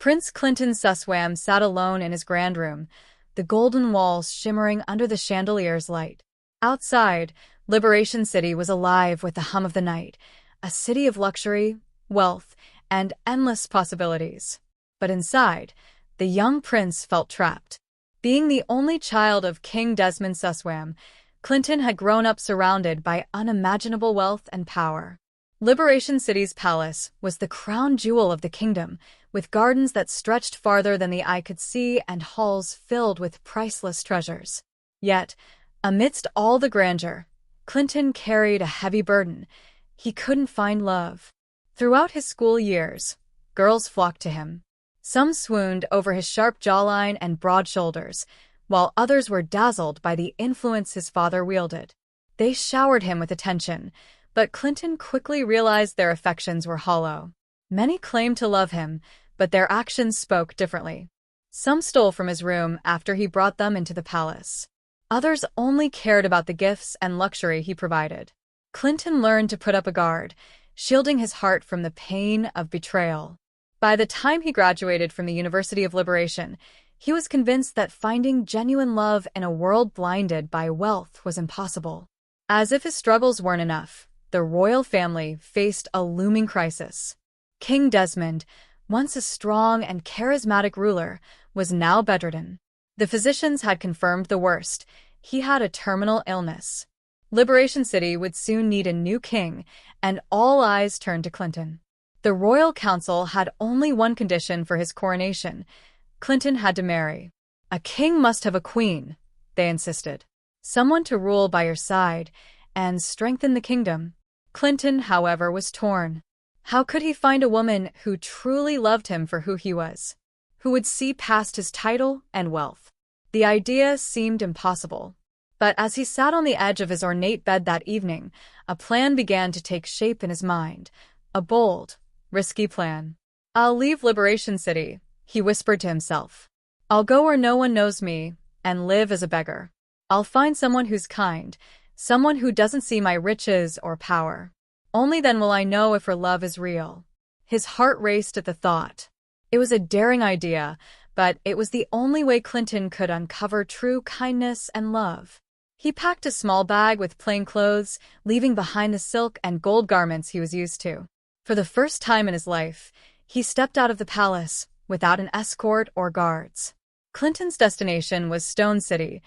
Prince Clinton Suswam sat alone in his grand room, the golden walls shimmering under the chandelier's light. Outside, Liberation City was alive with the hum of the night, a city of luxury, wealth, and endless possibilities. But inside, the young prince felt trapped. Being the only child of King Desmond Suswam, Clinton had grown up surrounded by unimaginable wealth and power. Liberation City's palace was the crown jewel of the kingdom, with gardens that stretched farther than the eye could see and halls filled with priceless treasures. Yet, amidst all the grandeur, Clinton carried a heavy burden. He couldn't find love. Throughout his school years, girls flocked to him. Some swooned over his sharp jawline and broad shoulders, while others were dazzled by the influence his father wielded. They showered him with attention, but Clinton quickly realized their affections were hollow. Many claimed to love him, but their actions spoke differently. Some stole from his room after he brought them into the palace. Others only cared about the gifts and luxury he provided. Clinton learned to put up a guard, shielding his heart from the pain of betrayal. By the time he graduated from the University of Liberation, he was convinced that finding genuine love in a world blinded by wealth was impossible. As if his struggles weren't enough, the royal family faced a looming crisis. King Desmond, once a strong and charismatic ruler, was now bedridden. The physicians had confirmed the worst. He had a terminal illness. Liberation City would soon need a new king, and all eyes turned to Clinton. The royal council had only one condition for his coronation. Clinton had to marry. A king must have a queen, they insisted. Someone to rule by your side and strengthen the kingdom. Clinton, however, was torn. How could he find a woman who truly loved him for who he was, who would see past his title and wealth? The idea seemed impossible. But as he sat on the edge of his ornate bed that evening, a plan began to take shape in his mind, a bold, risky plan. "I'll leave Liberation City," he whispered to himself. "I'll go where no one knows me and live as a beggar. I'll find someone who's kind, someone who doesn't see my riches or power. Only then will I know if her love is real." His heart raced at the thought. It was a daring idea, but it was the only way Clinton could uncover true kindness and love. He packed a small bag with plain clothes, leaving behind the silk and gold garments he was used to. For the first time in his life, he stepped out of the palace without an escort or guards. Clinton's destination was Stone City,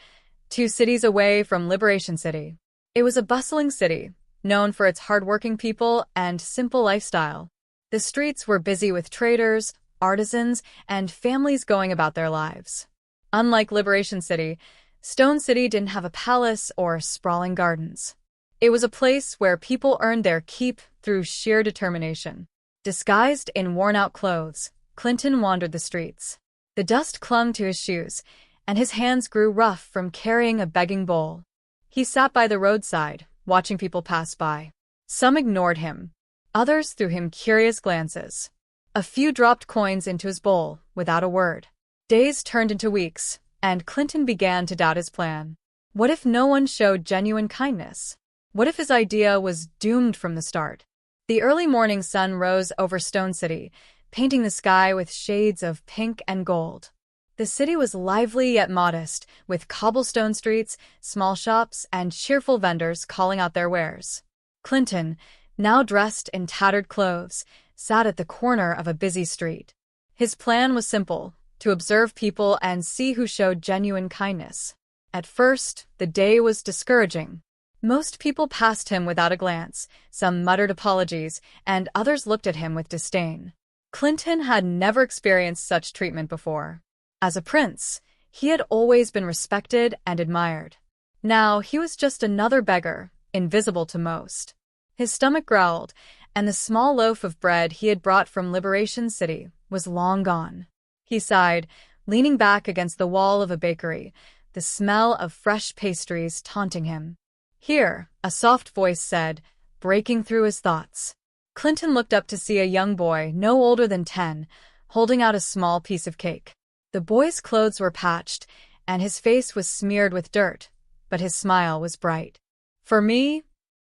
2 cities away from Liberation City. It was a bustling city, known for its hardworking people and simple lifestyle. The streets were busy with traders, artisans, and families going about their lives. Unlike Liberation City, Stone City didn't have a palace or sprawling gardens. It was a place where people earned their keep through sheer determination. Disguised in worn-out clothes, Clinton wandered the streets. The dust clung to his shoes, and his hands grew rough from carrying a begging bowl. He sat by the roadside, watching people pass by. Some ignored him. Others threw him curious glances. A few dropped coins into his bowl without a word. Days turned into weeks, and Clinton began to doubt his plan. What if no one showed genuine kindness? What if his idea was doomed from the start? The early morning sun rose over Stone City, painting the sky with shades of pink and gold. The city was lively yet modest, with cobblestone streets, small shops, and cheerful vendors calling out their wares. Clinton, now dressed in tattered clothes, sat at the corner of a busy street. His plan was simple: to observe people and see who showed genuine kindness. At first, the day was discouraging. Most people passed him without a glance, some muttered apologies, and others looked at him with disdain. Clinton had never experienced such treatment before. As a prince, he had always been respected and admired. Now he was just another beggar, invisible to most. His stomach growled, and the small loaf of bread he had brought from Liberation City was long gone. He sighed, leaning back against the wall of a bakery, the smell of fresh pastries taunting him. "Here," a soft voice said, breaking through his thoughts. Clinton looked up to see a young boy, no older than 10, holding out a small piece of cake. The boy's clothes were patched, and his face was smeared with dirt, but his smile was bright. "For me?"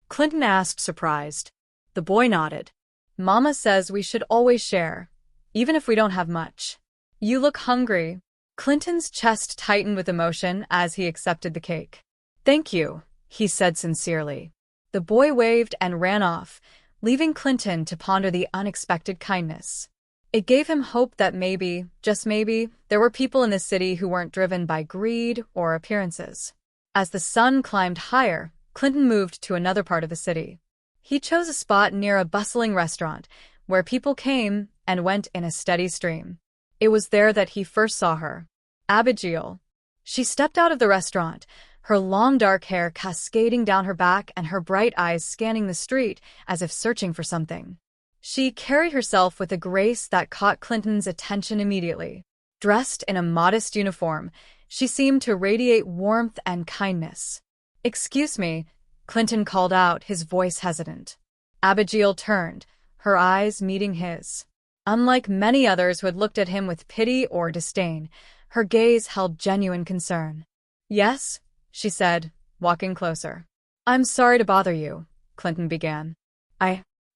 Clinton asked, surprised. The boy nodded. "Mama says we should always share. even if we don't have much. You look hungry. Clinton's chest tightened with emotion as he accepted the cake. Thank you, he said sincerely. The boy waved and ran off, leaving Clinton to ponder the unexpected kindness. It gave him hope that maybe, just maybe, there were people in the city who weren't driven by greed or appearances. As the sun climbed higher, Clinton moved to another part of the city. He chose a spot near a bustling restaurant, where people came and went in a steady stream. It was there that he first saw her. Abigail. She stepped out of the restaurant, her long dark hair cascading down her back and her bright eyes scanning the street as if searching for something. She carried herself with a grace that caught Clinton's attention immediately. Dressed in a modest uniform, she seemed to radiate warmth and kindness. "Excuse me," Clinton called out, his voice hesitant. Abigail turned, her eyes meeting his. Unlike many others who had looked at him with pity or disdain, her gaze held genuine concern. "Yes," she said, walking closer. "I'm sorry to bother you," Clinton began.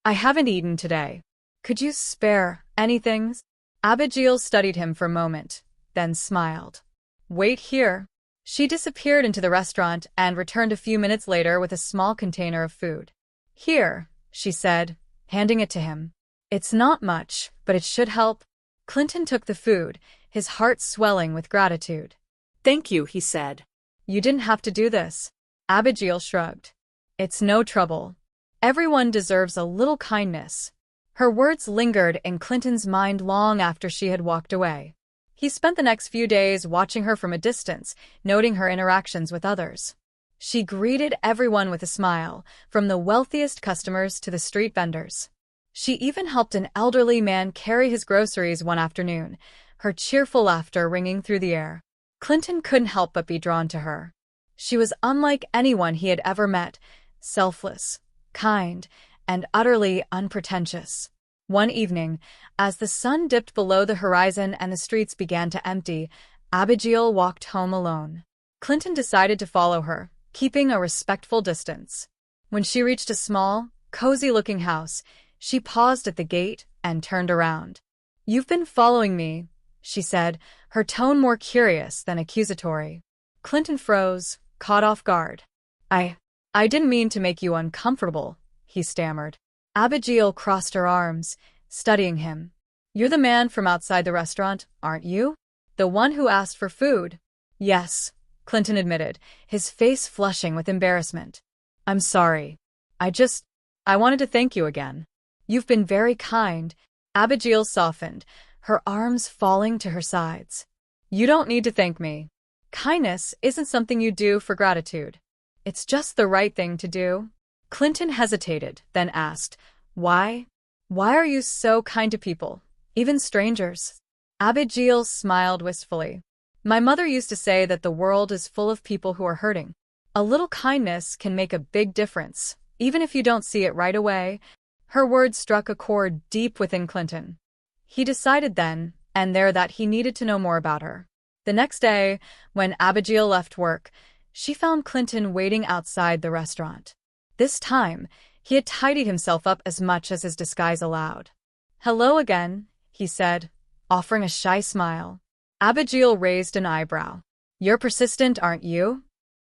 I haven't eaten today. Could you spare anything?" Abigail studied him for a moment, then smiled. "Wait here." She disappeared into the restaurant and returned a few minutes later with a small container of food. "Here," she said, handing it to him. "It's not much, but it should help." Clinton took the food, his heart swelling with gratitude. "Thank you," he said. "You didn't have to do this." Abigail shrugged. "It's no trouble. Everyone deserves a little kindness." Her words lingered in Clinton's mind long after she had walked away. He spent the next few days watching her from a distance, noting her interactions with others. She greeted everyone with a smile, from the wealthiest customers to the street vendors. She even helped an elderly man carry his groceries one afternoon, her cheerful laughter ringing through the air. Clinton couldn't help but be drawn to her. She was unlike anyone he had ever met, selfless, kind, and utterly unpretentious. One evening, as the sun dipped below the horizon and the streets began to empty, Abigail walked home alone. Clinton decided to follow her, keeping a respectful distance. When she reached a small, cozy-looking house, she paused at the gate and turned around. "You've been following me," she said, her tone more curious than accusatory. Clinton froze, caught off guard. I didn't mean to make you uncomfortable," he stammered. Abigail crossed her arms, studying him. "You're the man from outside the restaurant, aren't you? The one who asked for food?" "Yes," Clinton admitted, his face flushing with embarrassment. "I'm sorry. I wanted to thank you again." "You've been very kind." Abigail softened, her arms falling to her sides. "You don't need to thank me. Kindness isn't something you do for gratitude. It's just the right thing to do." Clinton hesitated, then asked, "Why? Why are you so kind to people, even strangers?" Abigail smiled wistfully. "My mother used to say that the world is full of people who are hurting. A little kindness can make a big difference, even if you don't see it right away." Her words struck a chord deep within Clinton. He decided then and there that he needed to know more about her. The next day, when Abigail left work, she found Clinton waiting outside the restaurant. This time, he had tidied himself up as much as his disguise allowed. "Hello again," he said, offering a shy smile. Abigail raised an eyebrow. "You're persistent, aren't you?"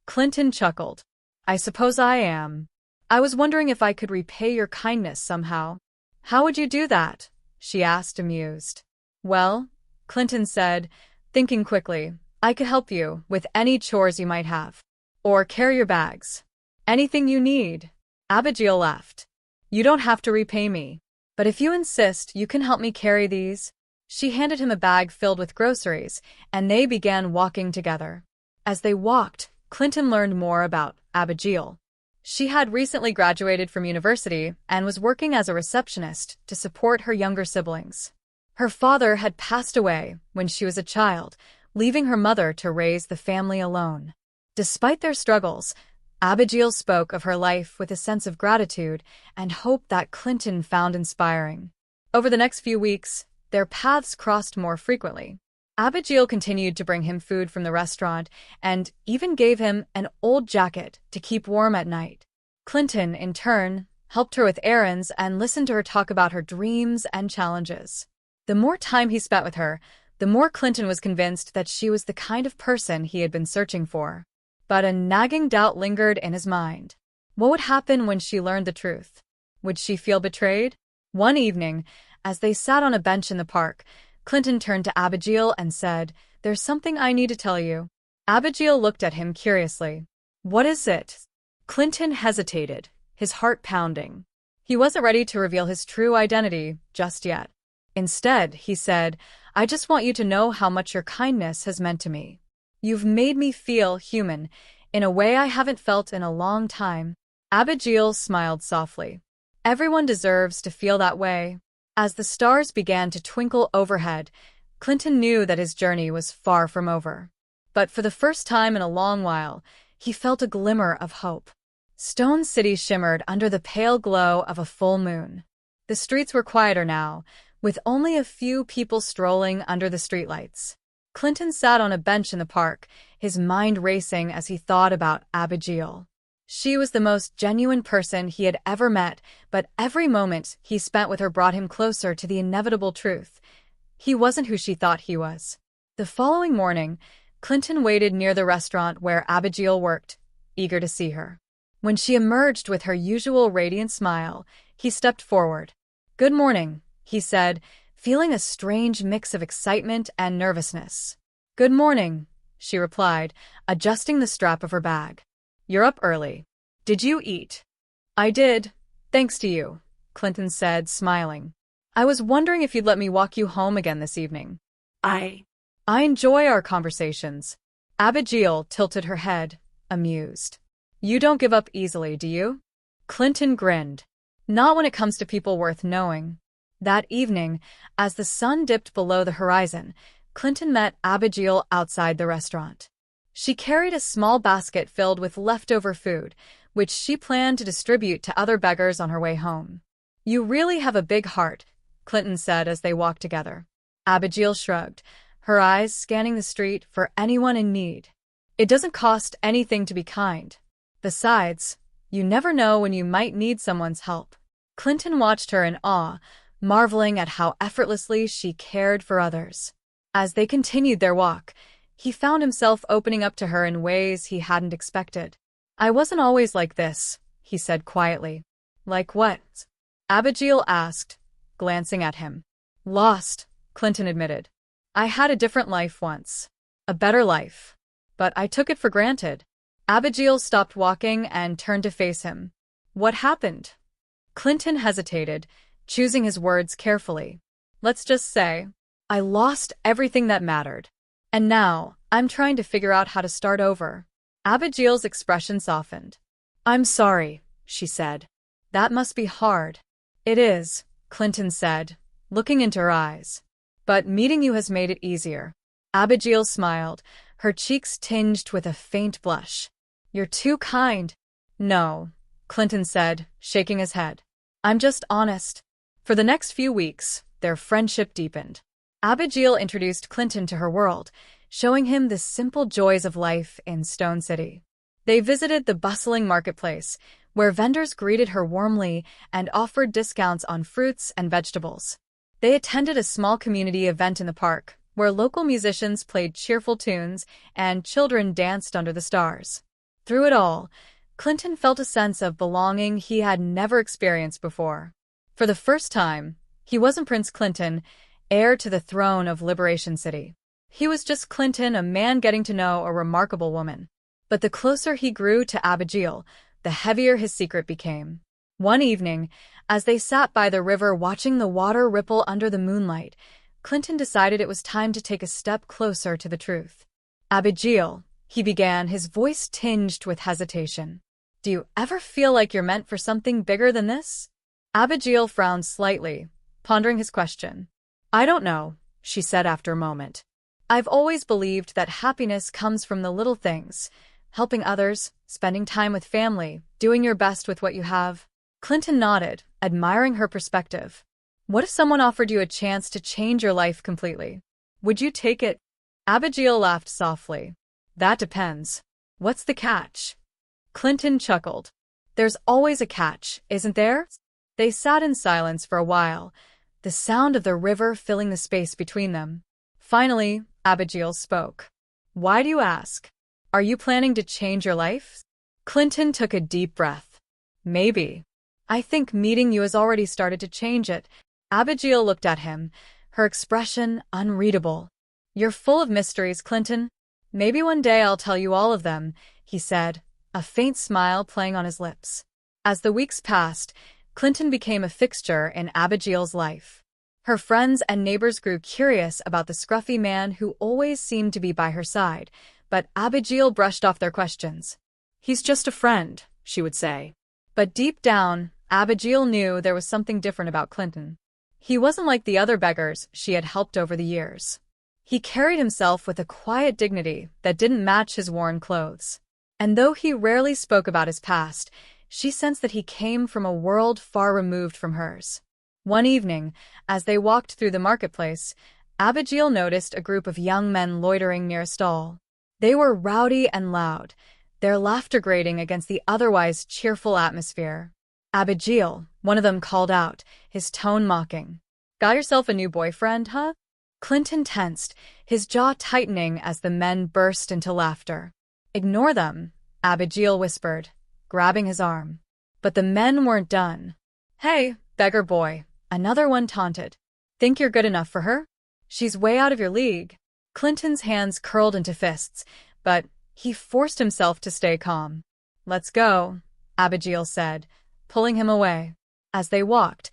Clinton chuckled. "I suppose I am. I was wondering if I could repay your kindness somehow." "How would you do that?" she asked, amused. "Well," Clinton said, thinking quickly, "I could help you with any chores you might have. Or carry your bags. Anything you need." Abigail laughed. "You don't have to repay me. But if you insist, you can help me carry these." She handed him a bag filled with groceries, and they began walking together. As they walked, Clinton learned more about Abigail. She had recently graduated from university and was working as a receptionist to support her younger siblings. Her father had passed away when she was a child, leaving her mother to raise the family alone. Despite their struggles, Abigail spoke of her life with a sense of gratitude and hope that Clinton found inspiring. Over the next few weeks, their paths crossed more frequently. Abigail continued to bring him food from the restaurant and even gave him an old jacket to keep warm at night. Clinton, in turn, helped her with errands and listened to her talk about her dreams and challenges. The more time he spent with her, the more Clinton was convinced that she was the kind of person he had been searching for. But a nagging doubt lingered in his mind. What would happen when she learned the truth? Would she feel betrayed? One evening, as they sat on a bench in the park, Clinton turned to Abigail and said, "There's something I need to tell you." Abigail looked at him curiously. "What is it?" Clinton hesitated, his heart pounding. He wasn't ready to reveal his true identity just yet. Instead, he said, "I just want you to know how much your kindness has meant to me. You've made me feel human, in a way I haven't felt in a long time." Abigail smiled softly. Everyone deserves to feel that way. As the stars began to twinkle overhead, Clinton knew that his journey was far from over. But for the first time in a long while, he felt a glimmer of hope. Stone City shimmered under the pale glow of a full moon. The streets were quieter now, with only a few people strolling under the streetlights. Clinton sat on a bench in the park, his mind racing as he thought about Abigail. She was the most genuine person he had ever met, but every moment he spent with her brought him closer to the inevitable truth. He wasn't who she thought he was. The following morning, Clinton waited near the restaurant where Abigail worked, eager to see her. When she emerged with her usual radiant smile, he stepped forward. "Good morning," he said, feeling a strange mix of excitement and nervousness. "Good morning," she replied, adjusting the strap of her bag. "You're up early. Did you eat?" "I did, thanks to you," Clinton said, smiling. "I was wondering if you'd let me walk you home again this evening." I enjoy our conversations." Abigail tilted her head, amused. "You don't give up easily, do you?" Clinton grinned. "Not when it comes to people worth knowing." That evening, as the sun dipped below the horizon, Clinton met Abigail outside the restaurant. She carried a small basket filled with leftover food, which she planned to distribute to other beggars on her way home. "You really have a big heart," Clinton said as they walked together. Abigail shrugged, her eyes scanning the street for anyone in need. "It doesn't cost anything to be kind. Besides, you never know when you might need someone's help." Clinton watched her in awe, marveling at how effortlessly she cared for others. As they continued their walk, he found himself opening up to her in ways he hadn't expected. "I wasn't always like this," he said quietly. "Like what?" Abigail asked, glancing at him. "Lost," Clinton admitted. "I had a different life once. A better life. But I took it for granted." Abigail stopped walking and turned to face him. "What happened?" Clinton hesitated, choosing his words carefully. "Let's just say, I lost everything that mattered. And now, I'm trying to figure out how to start over." Abigail's expression softened. "I'm sorry," she said. "That must be hard." "It is," Clinton said, looking into her eyes. "But meeting you has made it easier." Abigail smiled, her cheeks tinged with a faint blush. "You're too kind." "No," Clinton said, shaking his head. "I'm just honest." For the next few weeks, their friendship deepened. Abigail introduced Clinton to her world, showing him the simple joys of life in Stone City. They visited the bustling marketplace, where vendors greeted her warmly and offered discounts on fruits and vegetables. They attended a small community event in the park, where local musicians played cheerful tunes and children danced under the stars. Through it all, Clinton felt a sense of belonging he had never experienced before. For the first time, he wasn't Prince Clinton, heir to the throne of Liberation City. He was just Clinton, a man getting to know a remarkable woman. But the closer he grew to Abigail, the heavier his secret became. One evening, as they sat by the river watching the water ripple under the moonlight, Clinton decided it was time to take a step closer to the truth. "Abigail," he began, his voice tinged with hesitation. "Do you ever feel like you're meant for something bigger than this?" Abigail frowned slightly, pondering his question. "I don't know," she said after a moment. "I've always believed that happiness comes from the little things, helping others, spending time with family, doing your best with what you have." Clinton nodded, admiring her perspective. "What if someone offered you a chance to change your life completely? Would you take it?" Abigail laughed softly. "That depends. What's the catch?" Clinton chuckled. "There's always a catch, isn't there?" They sat in silence for a while, the sound of the river filling the space between them. Finally, Abigail spoke. Why do you ask? Are you planning to change your life? Clinton took a deep breath. Maybe. I think meeting you has already started to change it. Abigail looked at him, her expression unreadable. You're full of mysteries, Clinton. Maybe one day I'll tell you all of them, he said, a faint smile playing on his lips. As the weeks passed, Clinton became a fixture in Abigail's life. Her friends and neighbors grew curious about the scruffy man who always seemed to be by her side, but Abigail brushed off their questions. He's just a friend, she would say. But deep down, Abigail knew there was something different about Clinton. He wasn't like the other beggars she had helped over the years. He carried himself with a quiet dignity that didn't match his worn clothes. And though he rarely spoke about his past, she sensed that he came from a world far removed from hers. One evening, as they walked through the marketplace, Abigail noticed a group of young men loitering near a stall. They were rowdy and loud, their laughter grating against the otherwise cheerful atmosphere. Abigail, one of them called out, his tone mocking. Got yourself a new boyfriend, huh? Clinton tensed, his jaw tightening as the men burst into laughter. Ignore them, Abigail whispered, grabbing his arm. But the men weren't done. Hey, beggar boy, another one taunted. Think you're good enough for her? She's way out of your league. Clinton's hands curled into fists, but he forced himself to stay calm. Let's go, Abigail said, pulling him away. As they walked,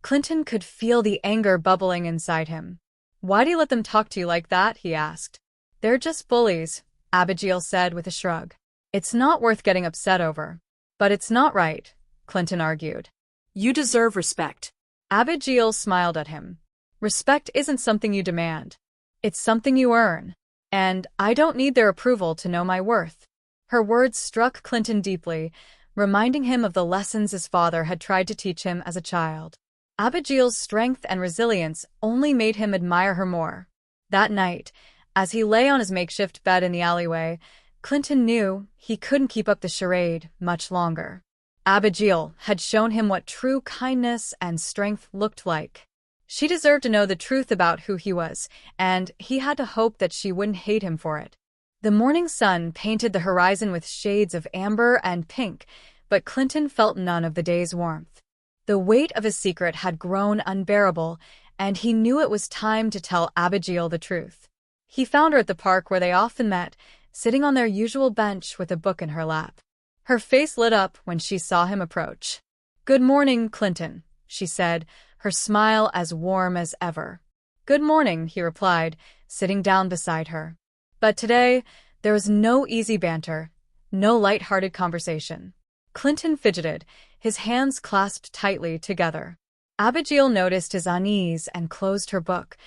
Clinton could feel the anger bubbling inside him. Why do you let them talk to you like that? He asked. They're just bullies, Abigail said with a shrug. It's not worth getting upset over. But it's not right, Clinton argued. You deserve respect. Abigail smiled at him. Respect isn't something you demand. It's something you earn. And I don't need their approval to know my worth. Her words struck Clinton deeply, reminding him of the lessons his father had tried to teach him as a child. Abigail's strength and resilience only made him admire her more. That night, as he lay on his makeshift bed in the alleyway, Clinton knew he couldn't keep up the charade much longer. Abigail had shown him what true kindness and strength looked like. She deserved to know the truth about who he was, and he had to hope that she wouldn't hate him for it. The morning sun painted the horizon with shades of amber and pink, but Clinton felt none of the day's warmth. The weight of his secret had grown unbearable, and he knew it was time to tell Abigail the truth. He found her at the park where they often met, sitting on their usual bench with a book in her lap. Her face lit up when she saw him approach. Good morning, Clinton, she said, her smile as warm as ever. Good morning, he replied, sitting down beside her. But today, there was no easy banter, no light-hearted conversation. Clinton fidgeted, his hands clasped tightly together. Abigail noticed his unease and closed her book,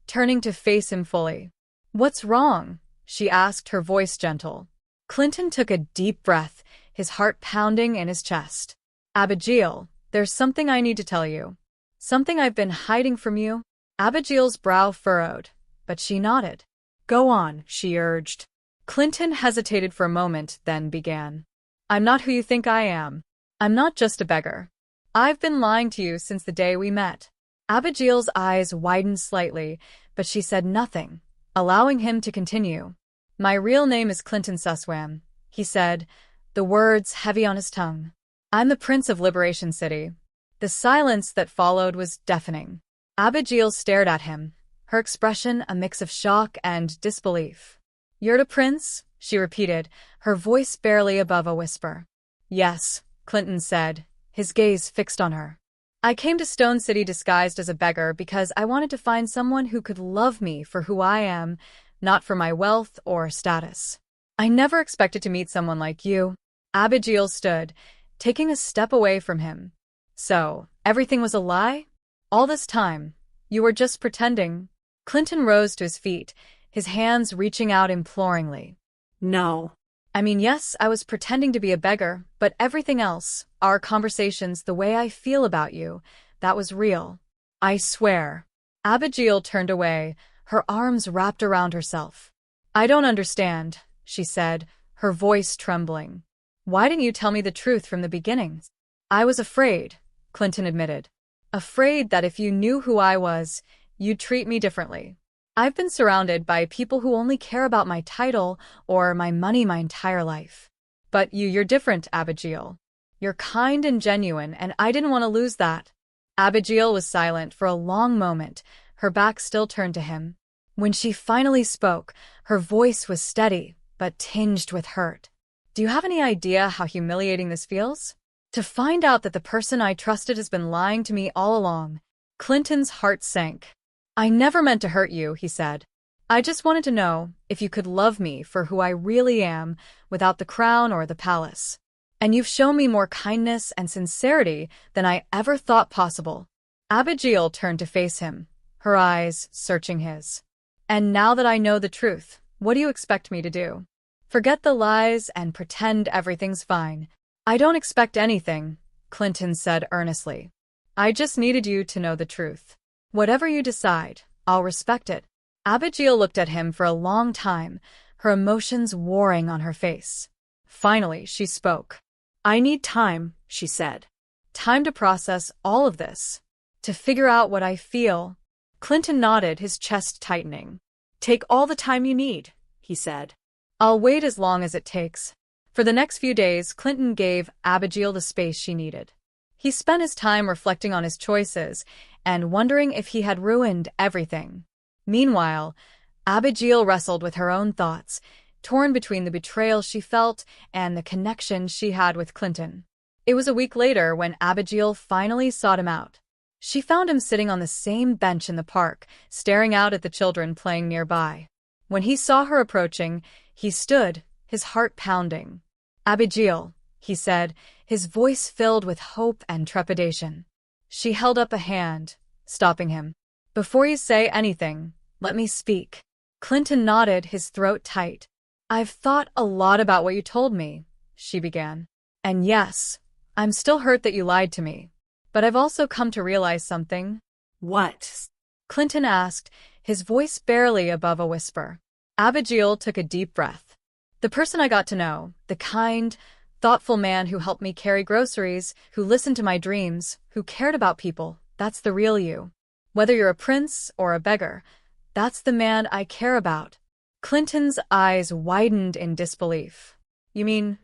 turning to face him fully. What's wrong? She asked, her voice gentle. Clinton took a deep breath, his heart pounding in his chest. Abigail, there's something I need to tell you. Something I've been hiding from you. Abigail's brow furrowed, but she nodded. Go on, she urged. Clinton hesitated for a moment, then began. I'm not who you think I am. I'm not just a beggar. I've been lying to you since the day we met. Abigail's eyes widened slightly, but she said nothing, allowing him to continue. My real name is Clinton Suswam, he said, the words heavy on his tongue. I'm the Prince of Liberation City. The silence that followed was deafening. Abigail stared at him, her expression a mix of shock and disbelief. You're the prince? She repeated, her voice barely above a whisper. Yes, Clinton said, his gaze fixed on her. I came to Stone City disguised as a beggar because I wanted to find someone who could love me for who I am, not for my wealth or status. I never expected to meet someone like you. Abigail stood, taking a step away from him. So, everything was a lie? All this time, you were just pretending? Clinton rose to his feet, his hands reaching out imploringly. No. I mean, yes, I was pretending to be a beggar, but everything else, our conversations, the way I feel about you, that was real. I swear. Abigail turned away, her arms wrapped around herself. I don't understand, she said, her voice trembling. Why didn't you tell me the truth from the beginning? I was afraid, Clinton admitted. afraid that if you knew who I was, you'd treat me differently. I've been surrounded by people who only care about my title or my money my entire life. But you're different, Abigail. You're kind and genuine, and I didn't want to lose that. Abigail was silent for a long moment, her back still turned to him. When she finally spoke, her voice was steady, but tinged with hurt. Do you have any idea how humiliating this feels? To find out that the person I trusted has been lying to me all along. Clinton's heart sank. I never meant to hurt you, he said. I just wanted to know if you could love me for who I really am, without the crown or the palace. And you've shown me more kindness and sincerity than I ever thought possible. Abigail turned to face him, her eyes searching his. And now that I know the truth, what do you expect me to do? Forget the lies and pretend everything's fine. I don't expect anything, Clinton said earnestly. I just needed you to know the truth. Whatever you decide, I'll respect it. Abigail looked at him for a long time, her emotions warring on her face. Finally, she spoke. I need time, she said. Time to process all of this. To figure out what I feel. Clinton nodded, his chest tightening. Take all the time you need, he said. I'll wait as long as it takes. For the next few days, Clinton gave Abigail the space she needed. He spent his time reflecting on his choices and wondering if he had ruined everything. Meanwhile, Abigail wrestled with her own thoughts, torn between the betrayal she felt and the connection she had with Clinton. It was a week later when Abigail finally sought him out. She found him sitting on the same bench in the park, staring out at the children playing nearby. When he saw her approaching, he stood, his heart pounding. Abigail, he said, his voice filled with hope and trepidation. She held up a hand, stopping him. Before you say anything, let me speak. Clinton nodded, his throat tight. I've thought a lot about what you told me, she began. And yes, I'm still hurt that you lied to me. But I've also come to realize something. What? Clinton asked, his voice barely above a whisper. Abigail took a deep breath. The person I got to know, the kind, thoughtful man who helped me carry groceries, who listened to my dreams, who cared about people, that's the real you. Whether you're a prince or a beggar, that's the man I care about. Clinton's eyes widened in disbelief. You mean?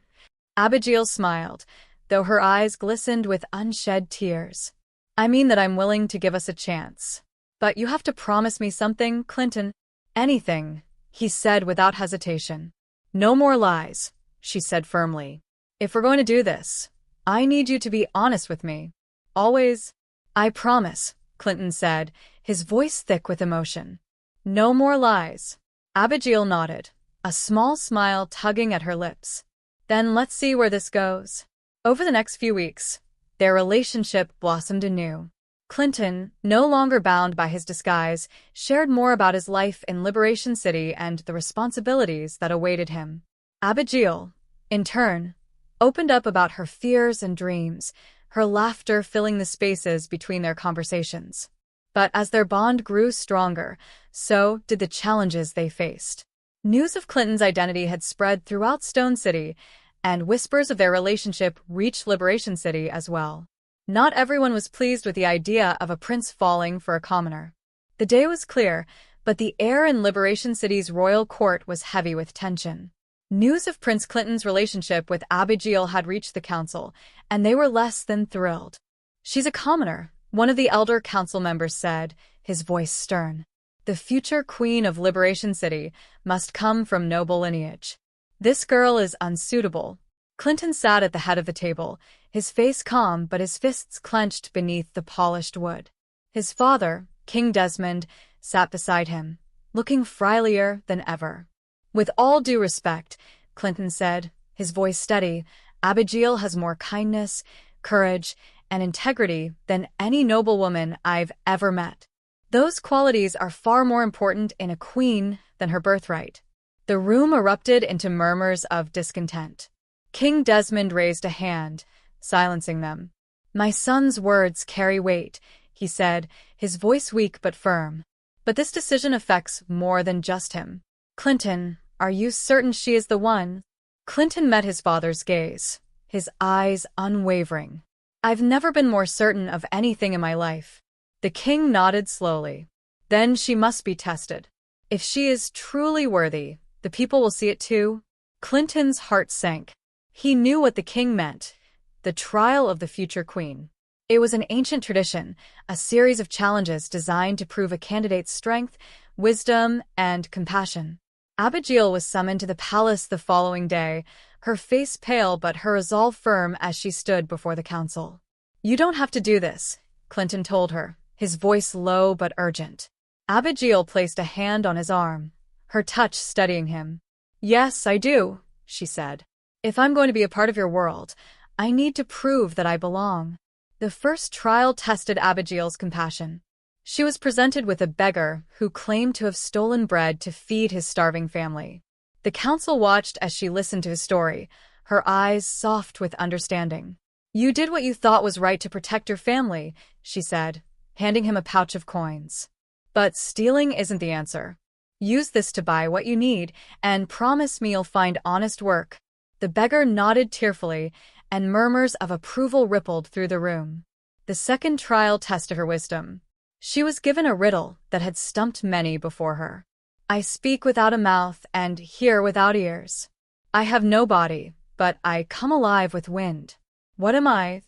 Abigail smiled, though her eyes glistened with unshed tears. I mean that I'm willing to give us a chance. But you have to promise me something, Clinton. Anything, he said without hesitation. No more lies, she said firmly. If we're going to do this, I need you to be honest with me. Always. I promise, Clinton said, his voice thick with emotion. No more lies. Abigail nodded, a small smile tugging at her lips. Then let's see where this goes. Over the next few weeks, their relationship blossomed anew. Clinton, no longer bound by his disguise, shared more about his life in Liberation City and the responsibilities that awaited him. Abigail, in turn, opened up about her fears and dreams, her laughter filling the spaces between their conversations. But as their bond grew stronger, so did the challenges they faced. News of Clinton's identity had spread throughout Stone City, and whispers of their relationship reached Liberation City as well. Not everyone was pleased with the idea of a prince falling for a commoner. The day was clear, but the air in Liberation City's royal court was heavy with tension. News of Prince Clinton's relationship with Abigail had reached the council, and they were less than thrilled. She's a commoner, one of the elder council members said, his voice stern. The future queen of Liberation City must come from noble lineage. This girl is unsuitable. Clinton sat at the head of the table, his face calm but his fists clenched beneath the polished wood. His father, King Desmond, sat beside him, looking friendlier than ever. With all due respect, Clinton said, his voice steady, Abigail has more kindness, courage, and integrity than any noblewoman I've ever met. Those qualities are far more important in a queen than her birthright. The room erupted into murmurs of discontent. King Desmond raised a hand, silencing them. My son's words carry weight, he said, his voice weak but firm. But this decision affects more than just him. Clinton, are you certain she is the one? Clinton met his father's gaze, his eyes unwavering. I've never been more certain of anything in my life. The king nodded slowly. Then she must be tested. If she is truly worthy, the people will see it too. Clinton's heart sank. He knew what the king meant, the trial of the future queen. It was an ancient tradition, a series of challenges designed to prove a candidate's strength, wisdom, and compassion. Abigail was summoned to the palace the following day, her face pale but her resolve firm as she stood before the council. "You don't have to do this," Clinton told her, his voice low but urgent. Abigail placed a hand on his arm, her touch steadying him. "Yes, I do," she said. "If I'm going to be a part of your world, I need to prove that I belong." The first trial tested Abigail's compassion. She was presented with a beggar who claimed to have stolen bread to feed his starving family. The council watched as she listened to his story, her eyes soft with understanding. "You did what you thought was right to protect your family," she said, handing him a pouch of coins. "But stealing isn't the answer. Use this to buy what you need, and promise me you'll find honest work." The beggar nodded tearfully, and murmurs of approval rippled through the room. The second trial tested her wisdom. She was given a riddle that had stumped many before her. "I speak without a mouth and hear without ears. I have no body, but I come alive with wind. What am I?"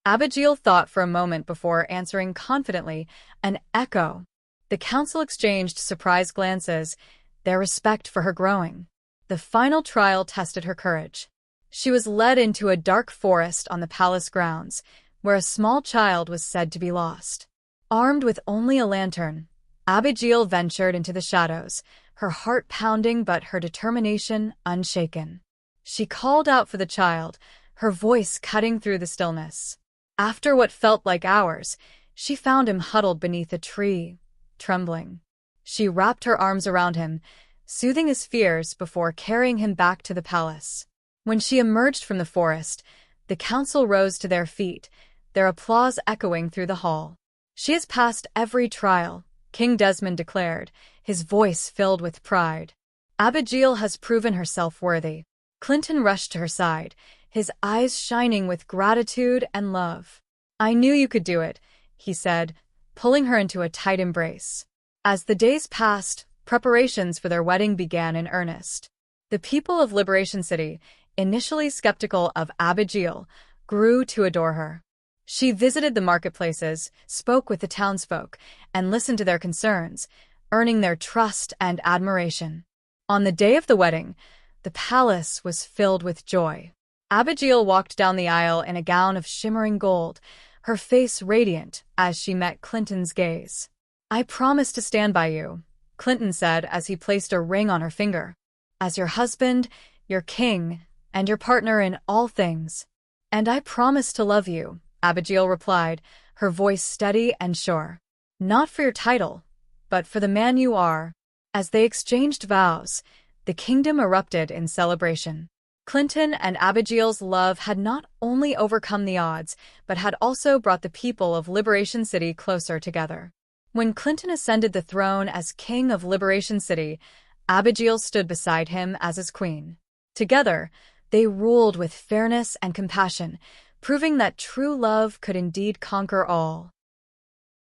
Abigail thought for a moment before answering confidently, "An echo." The council exchanged surprised glances, their respect for her growing. The final trial tested her courage. She was led into a dark forest on the palace grounds, where a small child was said to be lost. Armed with only a lantern, Abigail ventured into the shadows, her heart pounding but her determination unshaken. She called out for the child, her voice cutting through the stillness. After what felt like hours, she found him huddled beneath a tree, trembling. She wrapped her arms around him, soothing his fears before carrying him back to the palace. When she emerged from the forest, the council rose to their feet, their applause echoing through the hall. "She has passed every trial," King Desmond declared, his voice filled with pride. "Abigail has proven herself worthy." Clinton rushed to her side, his eyes shining with gratitude and love. "I knew you could do it," he said, pulling her into a tight embrace. As the days passed, preparations for their wedding began in earnest. The people of Liberation City, initially skeptical of Abigail, grew to adore her. She visited the marketplaces, spoke with the townsfolk, and listened to their concerns, earning their trust and admiration. On the day of the wedding, the palace was filled with joy. Abigail walked down the aisle in a gown of shimmering gold, her face radiant as she met Clinton's gaze. "I promise to stand by you," Clinton said as he placed a ring on her finger. "As your husband, your king, and your partner in all things." "And I promise to love you," Abigail replied, her voice steady and sure. "Not for your title, but for the man you are." As they exchanged vows, the kingdom erupted in celebration. Clinton and Abigail's love had not only overcome the odds, but had also brought the people of Liberation City closer together. When Clinton ascended the throne as King of Liberation City, Abigail stood beside him as his queen. Together, they ruled with fairness and compassion, proving that true love could indeed conquer all.